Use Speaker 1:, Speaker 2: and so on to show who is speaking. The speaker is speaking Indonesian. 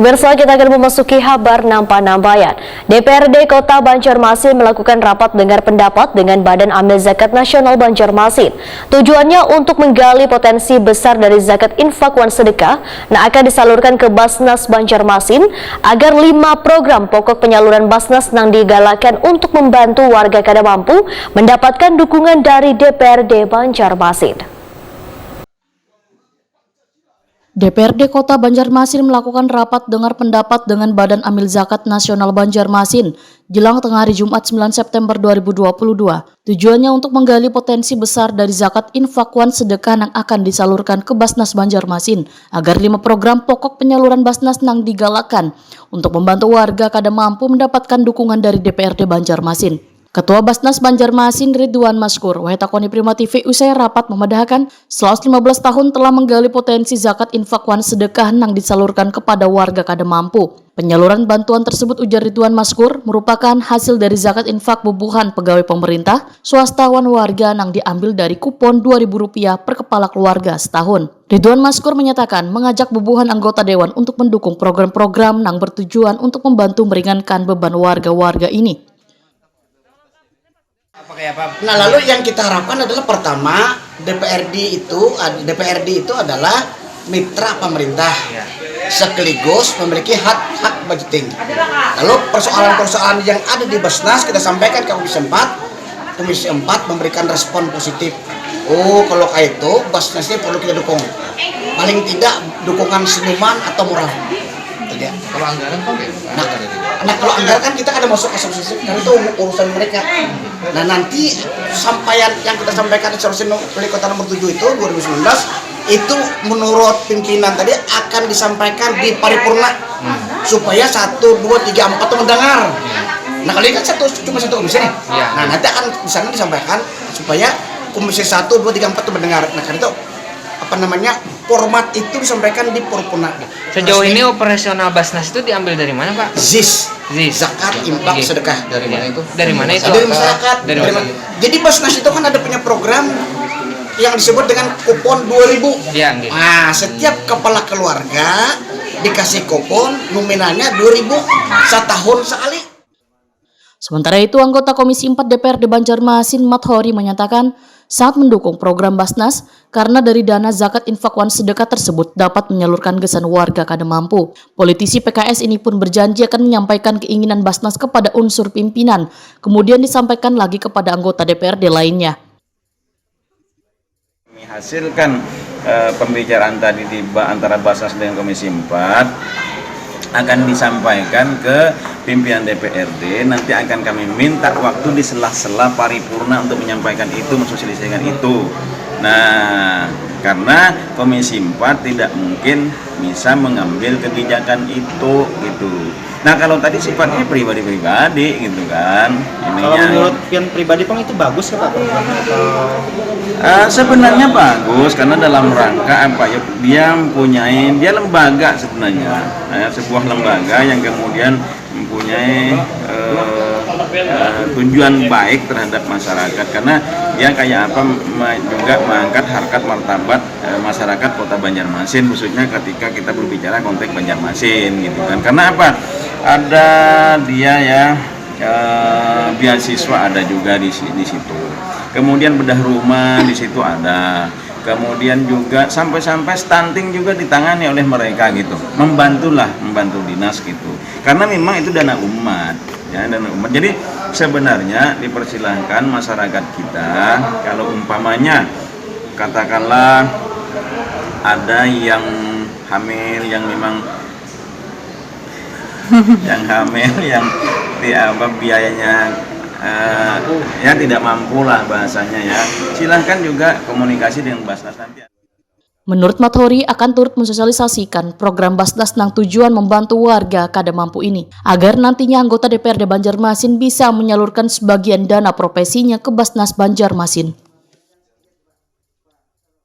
Speaker 1: Pemirsa, kita akan memasuki kabar Nampan-Nambayan. DPRD Kota Banjarmasin melakukan rapat dengar pendapat dengan Badan Amil Zakat Nasional Banjarmasin. Tujuannya untuk menggali potensi besar dari zakat infak wan sedekah yang akan disalurkan ke Basnas Banjarmasin agar 5 program pokok penyaluran Basnas yang digalakan untuk membantu warga kada mampu mendapatkan dukungan dari DPRD Banjarmasin.
Speaker 2: DPRD Kota Banjarmasin melakukan rapat dengar pendapat dengan Badan Amil Zakat Nasional Banjarmasin jelang tengah hari Jumat 9 September 2022. Tujuannya untuk menggali potensi besar dari zakat infak wan sedekah yang akan disalurkan ke Basnas Banjarmasin agar 5 program pokok penyaluran Basnas yang digalakan untuk membantu warga kada mampu mendapatkan dukungan dari DPRD Banjarmasin. Ketua Basnas Banjarmasin Ridwan Maskur, Wahetakoni Prima TV usai rapat memedahkan setelah 15 tahun telah menggali potensi zakat infak wan sedekah yang disalurkan kepada warga kada mampu. Penyaluran bantuan tersebut, ujar Ridwan Maskur, merupakan hasil dari zakat infak bubuhan pegawai pemerintah, swasta wan warga yang diambil dari kupon Rp2.000 per kepala keluarga setahun. Ridwan Maskur menyatakan mengajak bubuhan anggota Dewan untuk mendukung program-program yang bertujuan untuk membantu meringankan beban warga-warga ini.
Speaker 3: Nah, lalu yang kita harapkan adalah pertama, DPRD itu adalah mitra pemerintah, sekaligus memiliki hak budgeting. Lalu persoalan-persoalan yang ada di Basnas kita sampaikan ke Komisi 4 memberikan respon positif. Oh, kalau kayak itu Basnasnya perlu kita dukung. Paling tidak dukungan senyuman atau moral.
Speaker 4: Kalau anggaran kan
Speaker 3: nah kalau anggaran kan kita ada masuk asumsi karena itu urusan mereka. Nah, nanti sampaian yang kita sampaikan instruksi Wali Kota nomor 7 itu 2019 itu menurut pimpinan tadi akan disampaikan di paripurna supaya 1, 2, 3, 4 itu mendengar. Nah, kali ini kan cuma satu komisi nih. Nah, nanti akan di sana disampaikan supaya komisi 1, 2, 3, 4 itu mendengar. Nah, karena itu format itu disampaikan di paripurna.
Speaker 4: Sejauh ini operasional Basnas itu diambil dari mana, Pak?
Speaker 3: ZIS. Zakat infak sedekah.
Speaker 4: Dari mana itu? Dari mana itu?
Speaker 3: Dari masyarakat. Jadi Basnas itu kan ada punya program yang disebut dengan kupon 2000.
Speaker 4: Iya, gitu.
Speaker 3: Nah, setiap kepala keluarga dikasih kupon nominalnya 2000 setahun sekali.
Speaker 2: Sementara itu, anggota Komisi 4 DPRD Banjarmasin Mathori menyatakan saat mendukung program Basnas karena dari dana zakat infak wan sedekah tersebut dapat menyalurkan gesan warga kada mampu. Politisi PKS ini pun berjanji akan menyampaikan keinginan Basnas kepada unsur pimpinan, kemudian disampaikan lagi kepada anggota DPRD lainnya.
Speaker 5: Hasilkan pembicaraan tadi antara Basnas dengan Komisi 4 akan disampaikan ke pimpinan DPRD. Nanti akan kami minta waktu di sela-sela paripurna untuk menyampaikan itu, mensosialisasikan itu. Nah, karena Komisi 4 tidak mungkin bisa mengambil kebijakan itu gitu. Nah, kalau tadi sifatnya pribadi-pribadi gitu kan.
Speaker 6: Kalau menurut pihak pribadi Pak itu bagus ya Pak?
Speaker 5: Sebenarnya bagus karena dalam rangka apa ya, dia lembaga sebenarnya, sebuah lembaga yang kemudian mempunyai tujuan baik terhadap masyarakat, karena dia kayak apa juga mengangkat harkat martabat masyarakat Kota Banjarmasin, khususnya ketika kita berbicara konteks Banjarmasin gitu kan. Karena apa, ada dia ya beasiswa ada juga di situ. Kemudian bedah rumah di situ ada. Kemudian juga sampai stunting juga ditangani oleh mereka gitu. Membantu dinas gitu. Karena memang itu dana umat, ya, dana umat. Jadi sebenarnya dipersilahkan masyarakat kita kalau umpamanya katakanlah ada yang hamil yang memang yang hamil yang biayanya ya tidak mampu lah bahasanya ya, silahkan juga komunikasi dengan Basnas nanti.
Speaker 2: Menurut Mathori akan turut mensosialisasikan program Basnas yang tujuan membantu warga kada mampu ini agar nantinya anggota DPRD Banjarmasin bisa menyalurkan sebagian dana profesinya ke Basnas Banjarmasin.